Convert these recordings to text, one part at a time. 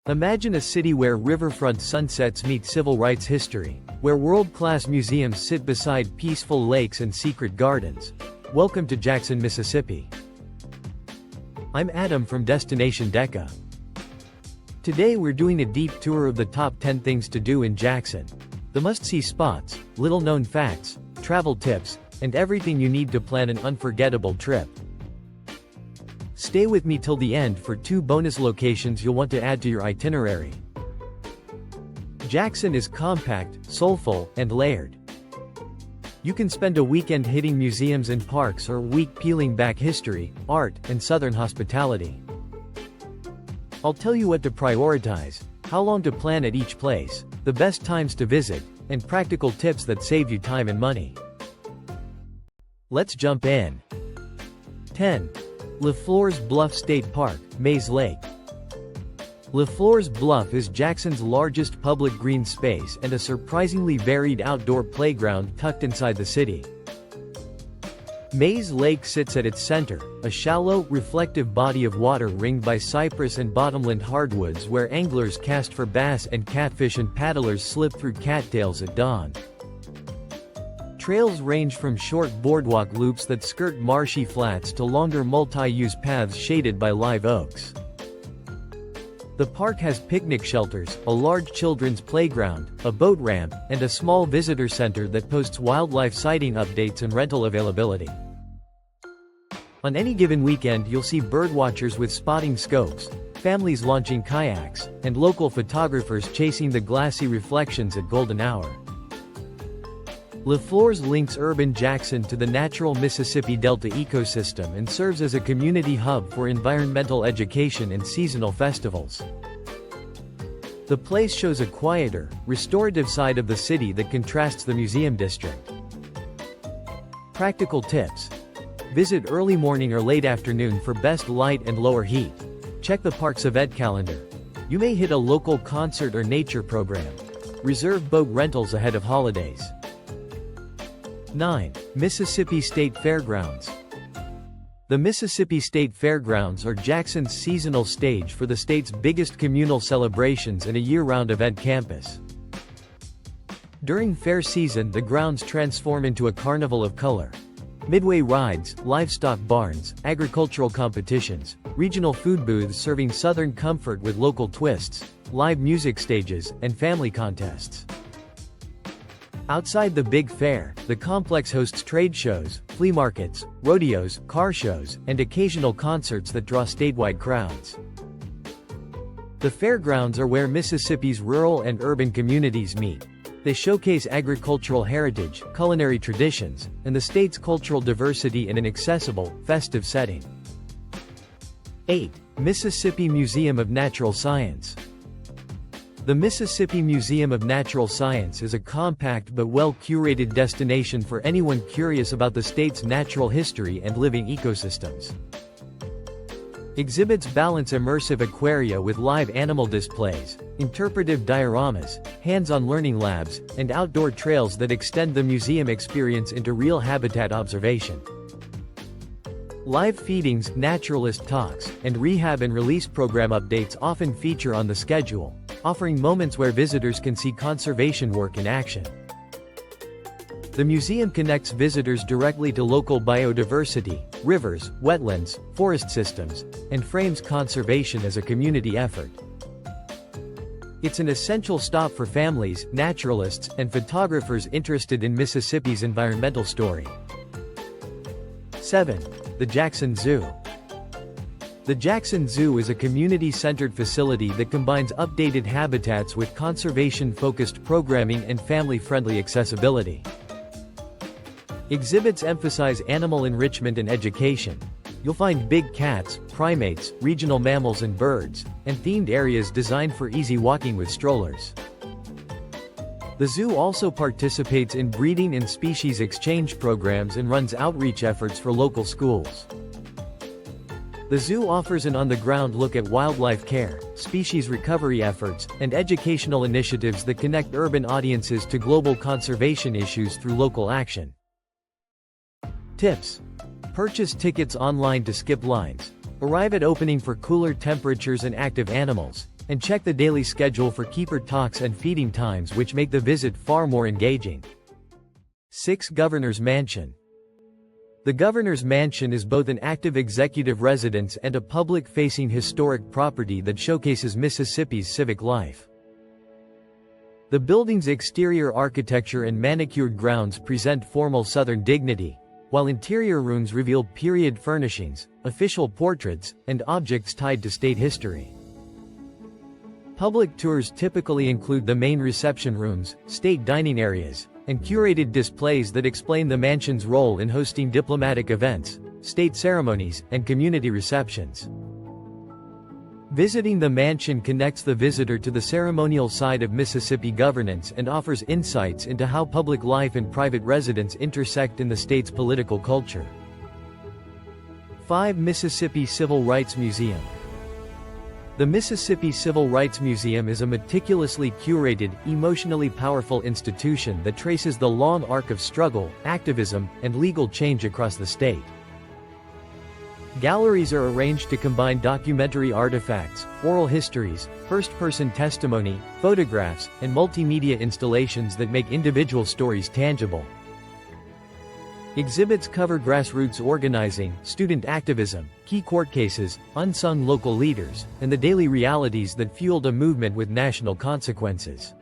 Imagine a city where riverfront sunsets meet civil rights history, where world-class museums sit beside peaceful lakes and secret gardens. Welcome to Jackson, Mississippi. I'm Adam from Destination Deca. Today we're doing a deep tour of the top 10 things to do in Jackson. The must-see spots, little-known facts, travel tips, and everything you need to plan an unforgettable trip. Stay with me till the end for 2 bonus locations you'll want to add to your itinerary. Jackson is compact, soulful, and layered. You can spend a weekend hitting museums and parks or a week peeling back history, art, and Southern hospitality. I'll tell you what to prioritize, how long to plan at each place, the best times to visit, and practical tips that save you time and money. Let's jump in. 10. LaFleur's Bluff State Park, Mays Lake. LaFleur's Bluff is Jackson's largest public green space and a surprisingly varied outdoor playground tucked inside the city. Mays Lake sits at its center, a shallow, reflective body of water ringed by cypress and bottomland hardwoods where anglers cast for bass and catfish and paddlers slip through cattails at dawn. Trails range from short boardwalk loops that skirt marshy flats to longer multi-use paths shaded by live oaks. The park has picnic shelters, a large children's playground, a boat ramp, and a small visitor center that posts wildlife sighting updates and rental availability. On any given weekend you'll see birdwatchers with spotting scopes, families launching kayaks, and local photographers chasing the glassy reflections at golden hour. LaFleur's links urban Jackson to the natural Mississippi Delta ecosystem and serves as a community hub for environmental education and seasonal festivals. The place shows a quieter, restorative side of the city that contrasts the museum district. Practical tips. Visit early morning or late afternoon for best light and lower heat. Check the park's event calendar. You may hit a local concert or nature program. Reserve boat rentals ahead of holidays. 9. Mississippi State Fairgrounds. The Mississippi State Fairgrounds are Jackson's seasonal stage for the state's biggest communal celebrations and a year-round event campus. During fair season the grounds transform into a carnival of color. Midway rides, livestock barns, agricultural competitions, regional food booths serving Southern comfort with local twists, live music stages, and family contests. Outside the big fair, the complex hosts trade shows, flea markets, rodeos, car shows, and occasional concerts that draw statewide crowds. The fairgrounds are where Mississippi's rural and urban communities meet. They showcase agricultural heritage, culinary traditions, and the state's cultural diversity in an accessible, festive setting. 8. Mississippi Museum of Natural Science. The Mississippi Museum of Natural Science is a compact but well-curated destination for anyone curious about the state's natural history and living ecosystems. Exhibits balance immersive aquaria with live animal displays, interpretive dioramas, hands-on learning labs, and outdoor trails that extend the museum experience into real habitat observation. Live feedings, naturalist talks, and rehab and release program updates often feature on the schedule, offering moments where visitors can see conservation work in action. The museum connects visitors directly to local biodiversity, rivers, wetlands, forest systems, and frames conservation as a community effort. It's an essential stop for families, naturalists, and photographers interested in Mississippi's environmental story. 7. The Jackson Zoo. The Jackson Zoo is a community-centered facility that combines updated habitats with conservation-focused programming and family-friendly accessibility. Exhibits emphasize animal enrichment and education. You'll find big cats, primates, regional mammals and birds, and themed areas designed for easy walking with strollers. The zoo also participates in breeding and species exchange programs and runs outreach efforts for local schools. The zoo offers an on-the-ground look at wildlife care, species recovery efforts, and educational initiatives that connect urban audiences to global conservation issues through local action. Tips. Purchase tickets online to skip lines. Arrive at opening for cooler temperatures and active animals. And check the daily schedule for keeper talks and feeding times, which make the visit far more engaging. 6. Governor's Mansion. The Governor's Mansion is both an active executive residence and a public-facing historic property that showcases Mississippi's civic life. The building's exterior architecture and manicured grounds present formal Southern dignity, while interior rooms reveal period furnishings, official portraits, and objects tied to state history. Public tours typically include the main reception rooms, state dining areas, and curated displays that explain the mansion's role in hosting diplomatic events, state ceremonies, and community receptions. Visiting the mansion connects the visitor to the ceremonial side of Mississippi governance and offers insights into how public life and private residence intersect in the state's political culture. 5. Mississippi Civil Rights Museum. The Mississippi Civil Rights Museum is a meticulously curated, emotionally powerful institution that traces the long arc of struggle, activism, and legal change across the state. Galleries are arranged to combine documentary artifacts, oral histories, first-person testimony, photographs, and multimedia installations that make individual stories tangible. Exhibits cover grassroots organizing, student activism, key court cases, unsung local leaders, and the daily realities that fueled a movement with national consequences.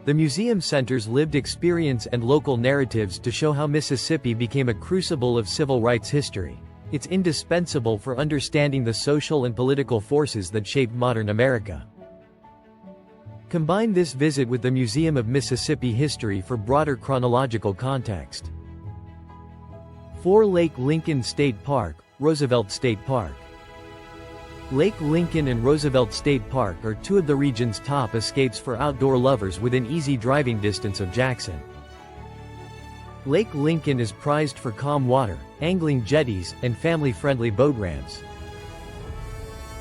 The museum centers lived experience and local narratives to show how Mississippi became a crucible of civil rights history. It's indispensable for understanding the social and political forces that shaped modern America. Combine this visit with the Museum of Mississippi History for broader chronological context. 4. Lake Lincoln State Park, Roosevelt State Park. Lake Lincoln and Roosevelt State Park are two of the region's top escapes for outdoor lovers within easy driving distance of Jackson. Lake Lincoln is prized for calm water, angling jetties, and family-friendly boat ramps.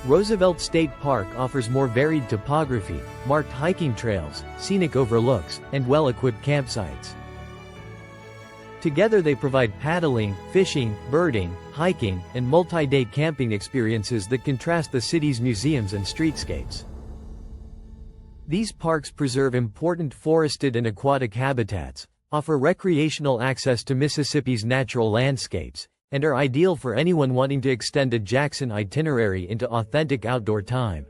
Roosevelt State Park offers more varied topography, marked hiking trails, scenic overlooks, and well-equipped campsites. Together they provide paddling, fishing, birding, hiking, and multi-day camping experiences that contrast the city's museums and streetscapes. These parks preserve important forested and aquatic habitats, offer recreational access to Mississippi's natural landscapes, and are ideal for anyone wanting to extend a Jackson itinerary into authentic outdoor time.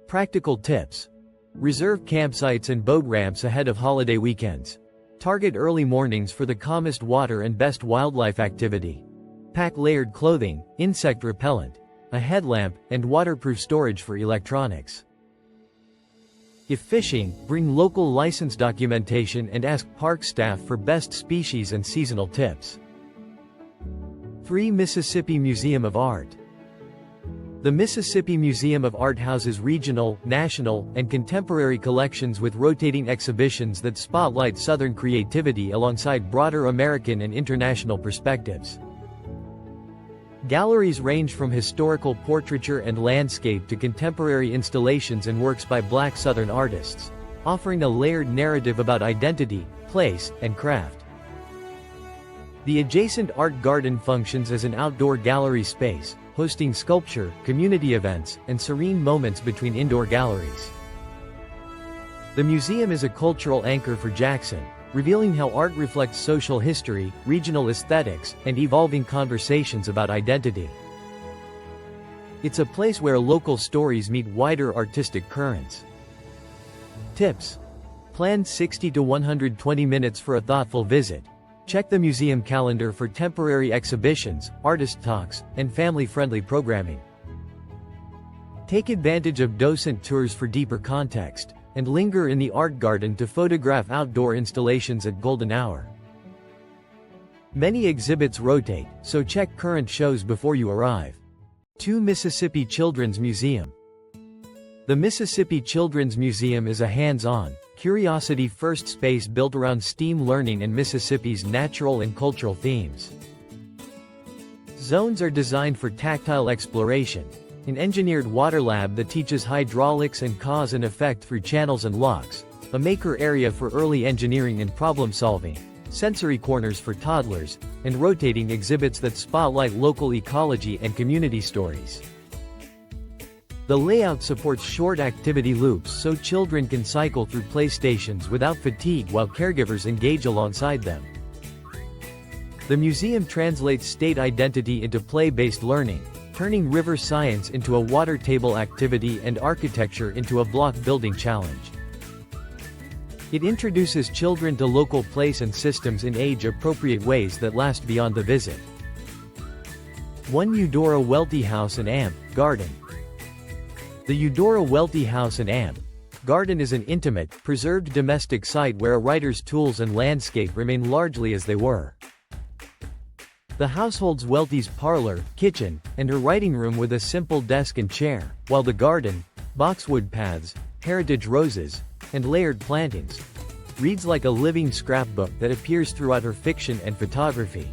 Practical tips. Reserve campsites and boat ramps ahead of holiday weekends. Target early mornings for the calmest water and best wildlife activity. Pack layered clothing, insect repellent, a headlamp, and waterproof storage for electronics. If fishing, bring local license documentation and ask park staff for best species and seasonal tips. 3. Mississippi Museum of Art. The Mississippi Museum of Art houses regional, national, and contemporary collections with rotating exhibitions that spotlight Southern creativity alongside broader American and international perspectives. Galleries range from historical portraiture and landscape to contemporary installations and works by Black Southern artists, offering a layered narrative about identity, place, and craft. The adjacent art garden functions as an outdoor gallery space, hosting sculpture, community events, and serene moments between indoor galleries. The museum is a cultural anchor for Jackson, revealing how art reflects social history, regional aesthetics, and evolving conversations about identity. It's a place where local stories meet wider artistic currents. Tips. Plan 60 to 120 minutes for a thoughtful visit. Check the museum calendar for temporary exhibitions, artist talks, and family-friendly programming. Take advantage of docent tours for deeper context, and linger in the art garden to photograph outdoor installations at golden hour. Many exhibits rotate, so check current shows before you arrive. 2. Mississippi Children's Museum. The Mississippi Children's Museum is a hands-on, curiosity-first space built around STEAM learning and Mississippi's natural and cultural themes. Zones are designed for tactile exploration, an engineered water lab that teaches hydraulics and cause and effect through channels and locks, a maker area for early engineering and problem-solving, sensory corners for toddlers, and rotating exhibits that spotlight local ecology and community stories. The layout supports short activity loops so children can cycle through playstations without fatigue while caregivers engage alongside them. The museum translates state identity into play-based learning, turning river science into a water table activity and architecture into a block building challenge. It introduces children to local place and systems in age-appropriate ways that last beyond the visit. 1 Eudora Welty House Garden. The Eudora Welty House Garden is an intimate, preserved domestic site where a writer's tools and landscape remain largely as they were. The house holds Welty's parlor, kitchen, and her writing room with a simple desk and chair, while the garden, boxwood paths, heritage roses, and layered plantings, reads like a living scrapbook that appears throughout her fiction and photography.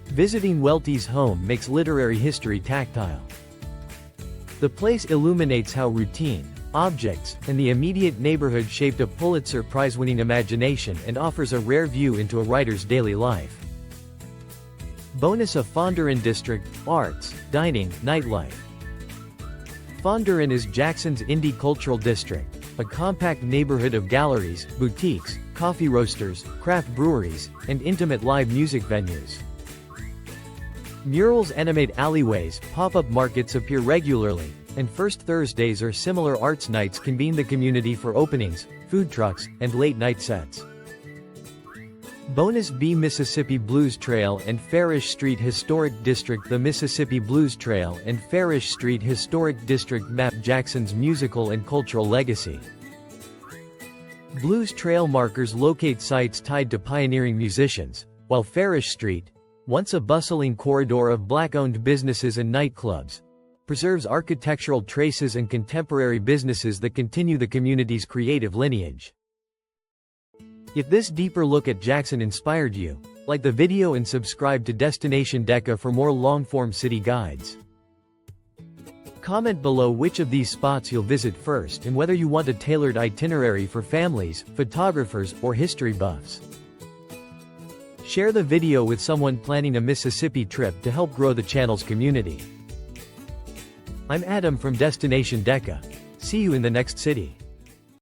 Visiting Welty's home makes literary history tactile. The place illuminates how routine, objects, and the immediate neighborhood shaped a Pulitzer Prize-winning imagination and offers a rare view into a writer's daily life. Bonus: a Fondren district, arts, dining, nightlife. Fondren is Jackson's indie cultural district, a compact neighborhood of galleries, boutiques, coffee roasters, craft breweries, and intimate live music venues. Murals animate alleyways, pop-up markets appear regularly, and First Thursdays or similar arts nights convene the community for openings, food trucks, and late-night sets. Bonus: B Mississippi Blues Trail and Farish Street Historic District. The Mississippi Blues Trail and Farish Street Historic District map Jackson's musical and cultural legacy. Blues Trail markers locate sites tied to pioneering musicians, while Farish Street, once a bustling corridor of black-owned businesses and nightclubs, preserves architectural traces and contemporary businesses that continue the community's creative lineage. If this deeper look at Jackson inspired you, like the video and subscribe to Destination Deca for more long-form city guides. Comment below which of these spots you'll visit first and whether you want a tailored itinerary for families, photographers, or history buffs. Share the video with someone planning a Mississippi trip to help grow the channel's community. I'm Adam from Destination Deca. See you in the next city.